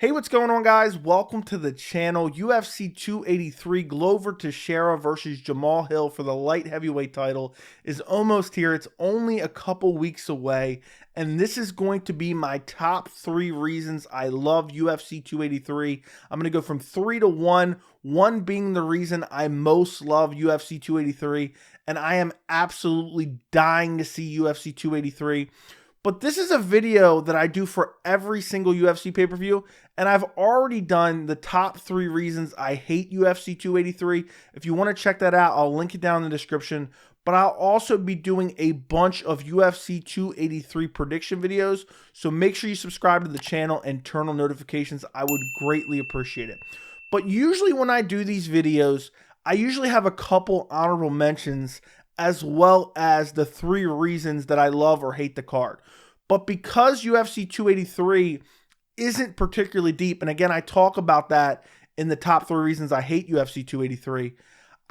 Hey, what's going on, guys? Welcome to the channel. UFC 283 Glover Teixeira versus Jamahal Hill for the light heavyweight title is almost here. It's only a couple weeks away, and this is going to be my top 3 reasons I love UFC 283. I'm going to go from 3 to 1, 1 being the reason I most love UFC 283, and I am absolutely dying to see UFC 283. But this is a video that I do for every single UFC pay-per-view, and I've already done the top 3 reasons I hate UFC 283. If you want to check that out, I'll link it down in the description. But I'll also be doing a bunch of UFC 283 prediction videos, so make sure you subscribe to the channel and turn on notifications. I would greatly appreciate it. But usually when I do these videos, I usually have a couple honorable mentions as well as the 3 reasons that I love or hate the card. But because UFC 283 isn't particularly deep, and again, I talk about that in the top 3 reasons I hate UFC 283,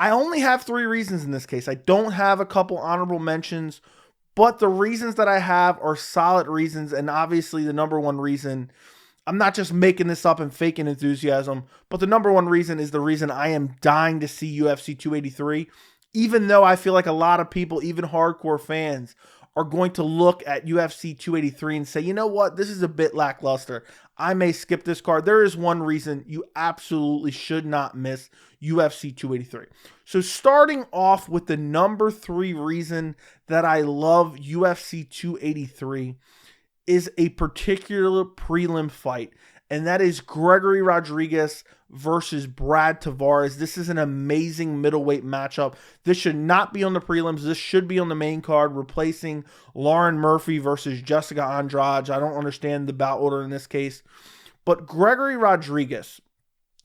I only have 3 reasons in this case. I don't have a couple honorable mentions, but the reasons that I have are solid reasons, and obviously the number 1 reason, I'm not just making this up and faking enthusiasm, but the number 1 reason is the reason I am dying to see UFC 283, even though I feel like a lot of people, even hardcore fans, are going to look at UFC 283 and say, you know what, this is a bit lackluster. I may skip this card. There is one reason you absolutely should not miss UFC 283. So starting off with the number 3 reason that I love UFC 283 is a particular prelim fight, and that is Gregory Rodriguez versus Brad Tavares. This is an amazing middleweight matchup. This should not be on the prelims. This should be on the main card, replacing Lauren Murphy versus Jessica Andrade. I don't understand the bout order in this case. But Gregory Rodriguez,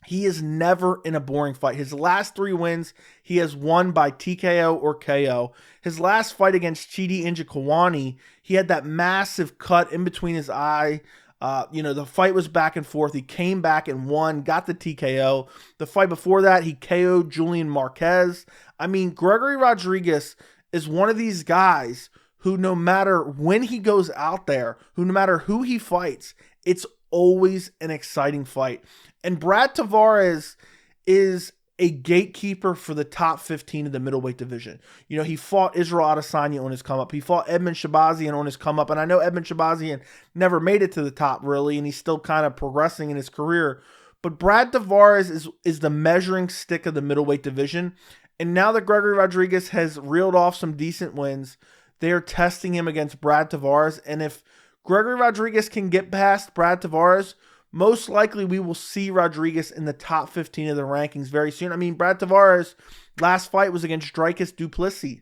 he is never in a boring fight. His last 3 wins, he has won by TKO or KO. His last fight against Chidi Njokuani, he had that massive cut in between his eye. The fight was back and forth. He came back and won, got the TKO. The fight before that, he KO'd Julian Marquez. I mean, Gregory Rodriguez is one of these guys who, no matter when he goes out there, who no matter who he fights, it's always an exciting fight. And Brad Tavares is a gatekeeper for the top 15 of the middleweight division. You know, he fought Israel Adesanya on his come up. He fought Edmund Shabazian on his come up. And I know Edmund Shabazian never made it to the top really, and he's still kind of progressing in his career. But Brad Tavares is the measuring stick of the middleweight division. And now that Gregory Rodriguez has reeled off some decent wins, they are testing him against Brad Tavares. And if Gregory Rodriguez can get past Brad Tavares, most likely we will see Rodriguez in the top 15 of the rankings very soon. I mean, Brad Tavares' last fight was against Dricus du Plessis.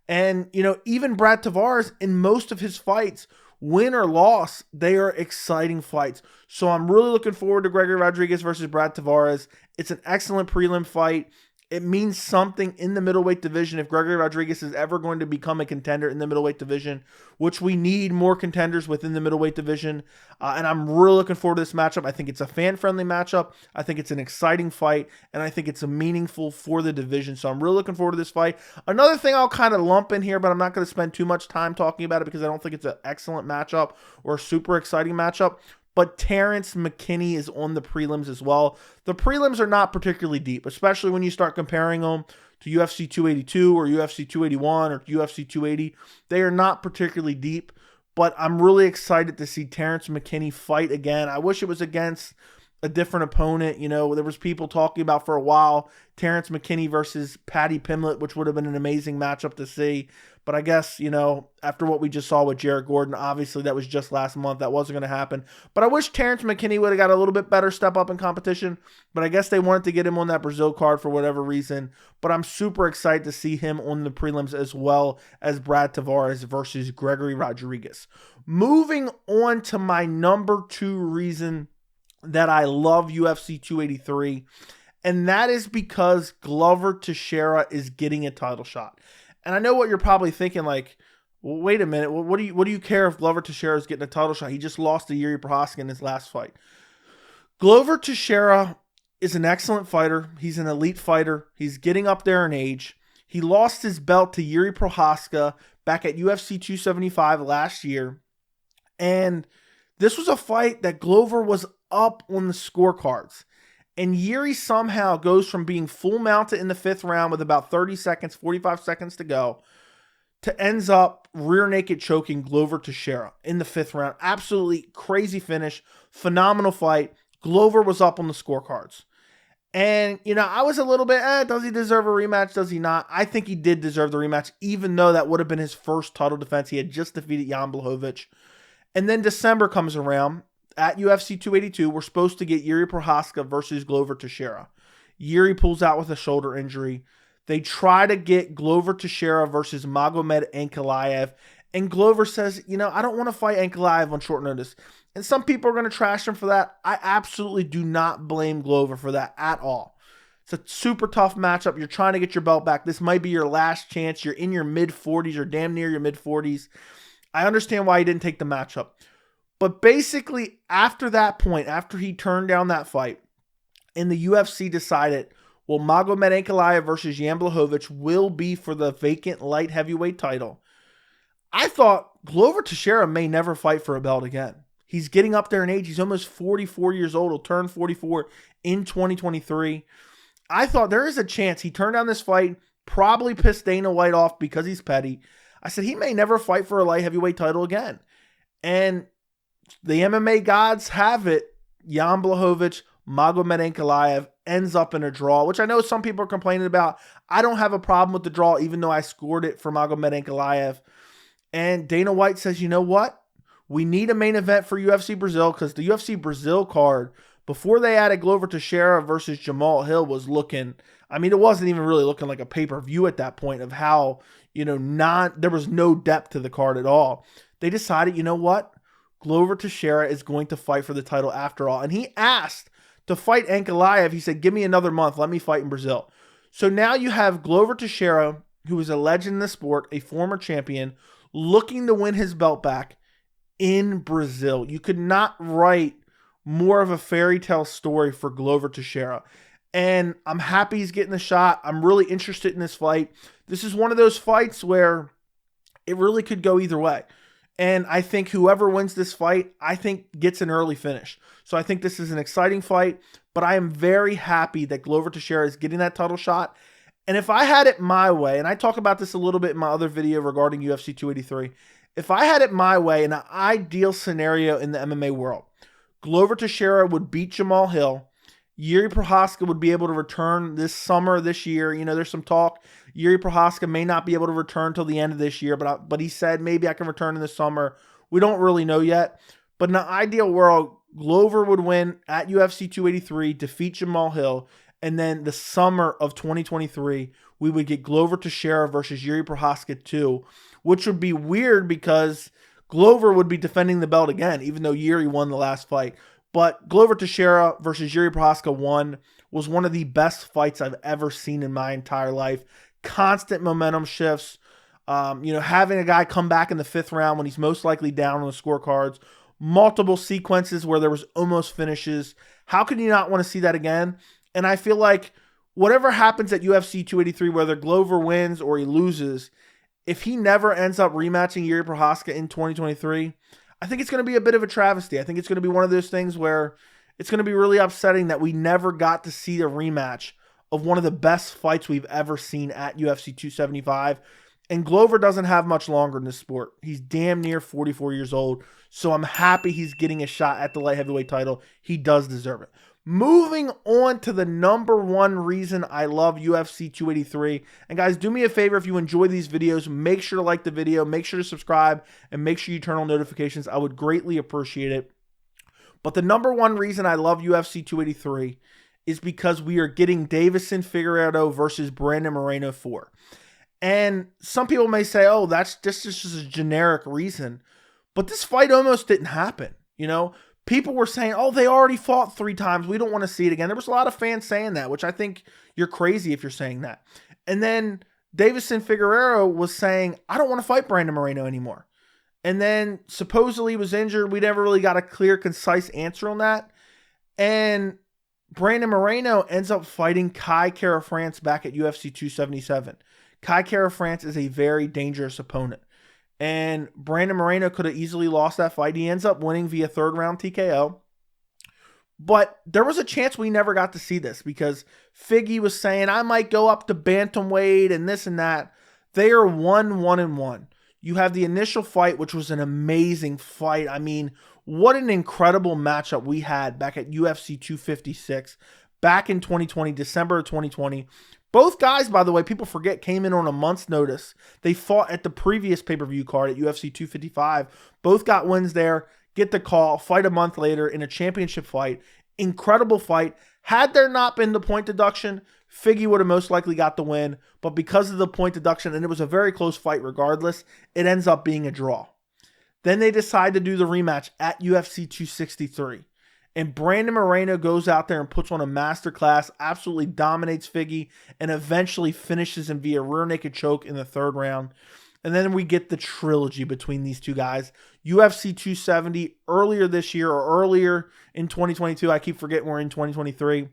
And, even Brad Tavares, in most of his fights, win or loss, they are exciting fights. So I'm really looking forward to Gregory Rodriguez versus Brad Tavares. It's an excellent prelim fight. It means something in the middleweight division if Gregory Rodriguez is ever going to become a contender in the middleweight division, which we need more contenders within the middleweight division. And I'm really looking forward to this matchup. I think it's a fan-friendly matchup. I think it's an exciting fight, and I think it's a meaningful for the division. So I'm really looking forward to this fight. Another thing I'll kind of lump in here, but I'm not going to spend too much time talking about it because I don't think it's an excellent matchup or a super exciting matchup. But Terrence McKinney is on the prelims as well. The prelims are not particularly deep, especially when you start comparing them to UFC 282 or UFC 281 or UFC 280. They are not particularly deep, but I'm really excited to see Terrence McKinney fight again. I wish it was against a different opponent. There was people talking about for a while Terrence McKinney versus Paddy Pimblett, which would have been an amazing matchup to see. But I guess, after what we just saw with Jared Gordon, obviously that was just last month. That wasn't going to happen. But I wish Terrence McKinney would have got a little bit better step up in competition. But I guess they wanted to get him on that Brazil card for whatever reason. But I'm super excited to see him on the prelims as well as Brad Tavares versus Gregory Rodriguez. Moving on to my number 2 reason that I love UFC 283, and that is because Glover Teixeira is getting a title shot. And I know what you're probably thinking, like, well, wait a minute, what do you care if Glover Teixeira is getting a title shot? He just lost to Yuri Prochazka in his last fight. Glover Teixeira is an excellent fighter. He's an elite fighter. He's getting up there in age. He lost his belt to Yuri Prochazka back at UFC 275 last year. And this was a fight that Glover was up on the scorecards. And Yuri somehow goes from being full mounted in the 5th round with about 30 seconds, 45 seconds to go, to ends up rear naked choking Glover Teixeira in the 5th round. Absolutely crazy finish. Phenomenal fight. Glover was up on the scorecards. And, I was a little bit, does he deserve a rematch? Does he not? I think he did deserve the rematch, even though that would have been his first title defense. He had just defeated Jan Blachowicz. And then December comes around. At UFC 282, we're supposed to get Yuri Prochazka versus Glover Teixeira. Yuri pulls out with a shoulder injury. They try to get Glover Teixeira versus Magomed Ankalaev. And Glover says, I don't want to fight Ankalaev on short notice. And some people are going to trash him for that. I absolutely do not blame Glover for that at all. It's a super tough matchup. You're trying to get your belt back. This might be your last chance. You're in your mid-40s or damn near your mid-40s. I understand why he didn't take the matchup. But basically, after that point, after he turned down that fight, and the UFC decided, well, Magomed Ankalaev versus Jan Blachowicz will be for the vacant light heavyweight title, I thought Glover Teixeira may never fight for a belt again. He's getting up there in age. He's almost 44 years old. He'll turn 44 in 2023. I thought there is a chance he turned down this fight, probably pissed Dana White off because he's petty. I said he may never fight for a light heavyweight title again. And the MMA gods have it. Jan Blachowicz, Magomed Ankalaev ends up in a draw, which I know some people are complaining about. I don't have a problem with the draw, even though I scored it for Magomed Ankalaev. And Dana White says, you know what? We need a main event for UFC Brazil, because the UFC Brazil card, before they added Glover Teixeira versus Jamahal Hill, was looking, it wasn't even really looking like a pay-per-view at that point of how, there was no depth to the card at all. They decided, you know what? Glover Teixeira is going to fight for the title after all. And he asked to fight Ankalaev. He said, give me another month. Let me fight in Brazil. So now you have Glover Teixeira, who is a legend in the sport, a former champion, looking to win his belt back in Brazil. You could not write more of a fairy tale story for Glover Teixeira. And I'm happy he's getting the shot. I'm really interested in this fight. This is one of those fights where it really could go either way. And I think whoever wins this fight, I think gets an early finish. So I think this is an exciting fight, but I am very happy that Glover Teixeira is getting that title shot. And if I had it my way, and I talk about this a little bit in my other video regarding UFC 283, if I had it my way in an ideal scenario in the MMA world, Glover Teixeira would beat Jamahal Hill. Yuri Prochazka would be able to return this summer, this year. There's some talk. Yuri Prochazka may not be able to return till the end of this year, but he said maybe I can return in the summer. We don't really know yet. But in an ideal world, Glover would win at UFC 283, defeat Jamahal Hill, and then the summer of 2023, we would get Glover Teixeira versus Yuri Prochazka 2, which would be weird because Glover would be defending the belt again, even though Yuri won the last fight. But Glover Teixeira versus Yuri Prochazka 1 was one of the best fights I've ever seen in my entire life. Constant momentum shifts. Having a guy come back in the 5th round when he's most likely down on the scorecards. Multiple sequences where there was almost finishes. How can you not want to see that again? And I feel like whatever happens at UFC 283, whether Glover wins or he loses, if he never ends up rematching Yuri Prochazka in 2023, I think it's going to be a bit of a travesty. I think it's going to be one of those things where it's going to be really upsetting that we never got to see a rematch of one of the best fights we've ever seen at UFC 275. And Glover doesn't have much longer in this sport. He's damn near 44 years old. So I'm happy he's getting a shot at the light heavyweight title. He does deserve it. Moving on to the number one reason I love UFC 283. And guys, do me a favor, if you enjoy these videos, make sure to like the video, make sure to subscribe, and make sure you turn on notifications. I would greatly appreciate it. But the number one reason I love UFC 283 is because we are getting Deiveson Figueiredo versus Brandon Moreno 4. And some people may say, oh, that's just a generic reason. But this fight almost didn't happen, People were saying, oh, they already fought 3 times. We don't want to see it again. There was a lot of fans saying that, which I think you're crazy if you're saying that. And then Deiveson Figueiredo was saying, I don't want to fight Brandon Moreno anymore. And then supposedly he was injured. We never really got a clear, concise answer on that. And Brandon Moreno ends up fighting Kai Kara-France back at UFC 277. Kai Kara-France is a very dangerous opponent. And Brandon Moreno could have easily lost that fight. He ends up winning via 3rd round TKO. But there was a chance we never got to see this because Figgy was saying, I might go up to bantamweight and this and that. They are 1-1-1. You have the initial fight, which was an amazing fight. I mean, what an incredible matchup we had back at UFC 256 back in 2020, December of 2020. Both guys, by the way, people forget, came in on a month's notice. They fought at the previous pay-per-view card at UFC 255. Both got wins there, get the call, fight a month later in a championship fight. Incredible fight. Had there not been the point deduction, Figgy would have most likely got the win. But because of the point deduction, and it was a very close fight regardless, it ends up being a draw. Then they decide to do the rematch at UFC 263. And Brandon Moreno goes out there and puts on a masterclass, absolutely dominates Figgy, and eventually finishes him via rear naked choke in the third round. And then we get the trilogy between these two guys. UFC 270 earlier this year or earlier in 2022. I keep forgetting we're in 2023.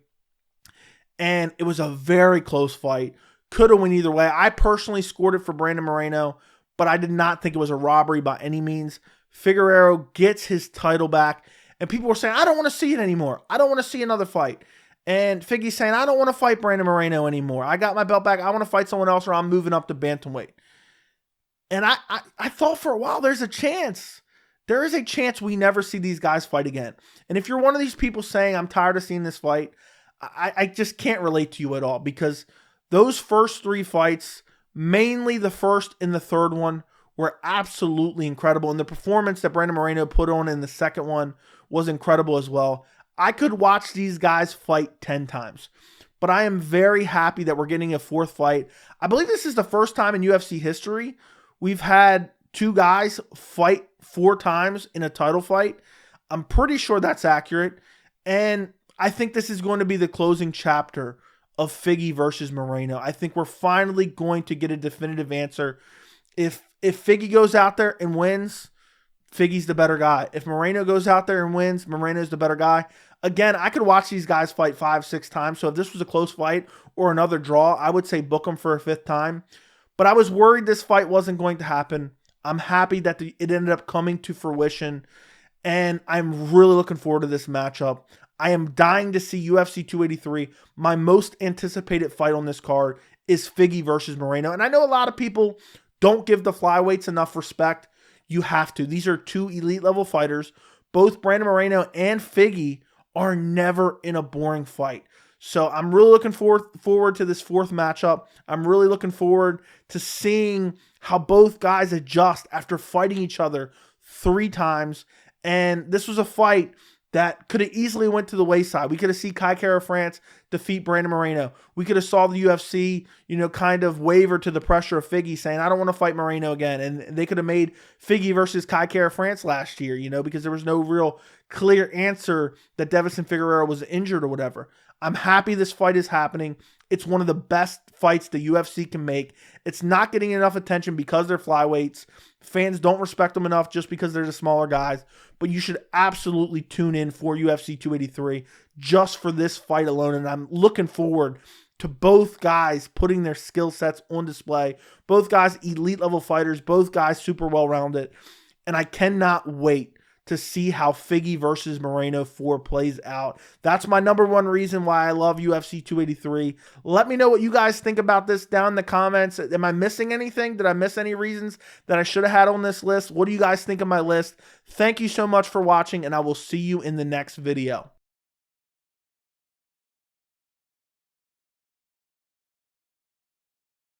And it was a very close fight. Could have went either way. I personally scored it for Brandon Moreno, but I did not think it was a robbery by any means. Figuero gets his title back. And people were saying, I don't want to see it anymore. I don't want to see another fight. And Figgy's saying, I don't want to fight Brandon Moreno anymore. I got my belt back. I want to fight someone else or I'm moving up to bantamweight. And I thought for a while there's a chance. There is a chance we never see these guys fight again. And if you're one of these people saying, I'm tired of seeing this fight, I just can't relate to you at all because those first three fights, mainly the first and the third one, were absolutely incredible. And the performance that Brandon Moreno put on in the second one was incredible as well. I could watch these guys fight 10 times. But I am very happy that we're getting a fourth fight. I believe this is the first time in UFC history we've had two guys fight 4 times in a title fight. I'm pretty sure that's accurate. And I think this is going to be the closing chapter of Figgy versus Moreno. I think we're finally going to get a definitive answer. If Figgy goes out there and wins, Figgy's the better guy. If Moreno goes out there and wins, Moreno's the better guy. Again, I could watch these guys fight 5-6 times. So if this was a close fight or another draw, I would say book them for a 5th time. But I was worried this fight wasn't going to happen. I'm happy that it ended up coming to fruition. And I'm really looking forward to this matchup. I am dying to see UFC 283. My most anticipated fight on this card is Figgy versus Moreno. And I know a lot of people don't give the flyweights enough respect. You have to. These are two elite level fighters. Both Brandon Moreno and Figgy are never in a boring fight. So I'm really looking forward to this 4th matchup. I'm really looking forward to seeing how both guys adjust after fighting each other 3 times. And this was a fight that could have easily went to the wayside. We could have seen Kai Kara-France defeat Brandon Moreno. We could have saw the UFC, kind of waver to the pressure of Figgy saying, I don't want to fight Moreno again. And they could have made Figgy versus Kai Kara-France last year, because there was no real clear answer that Deiveson Figueiredo was injured or whatever. I'm happy this fight is happening. It's one of the best fights the UFC can make. It's not getting enough attention because they're flyweights. Fans don't respect them enough just because they're the smaller guys. But you should absolutely tune in for UFC 283 just for this fight alone. And I'm looking forward to both guys putting their skill sets on display. Both guys elite level fighters. Both guys super well-rounded. And I cannot wait to see how Figgy versus Moreno 4 plays out. That's my number one reason why I love UFC 283. Let me know what you guys think about this down in the comments. Am I missing anything? Did I miss any reasons that I should have had on this list? What do you guys think of my list? Thank you so much for watching, and I will see you in the next video.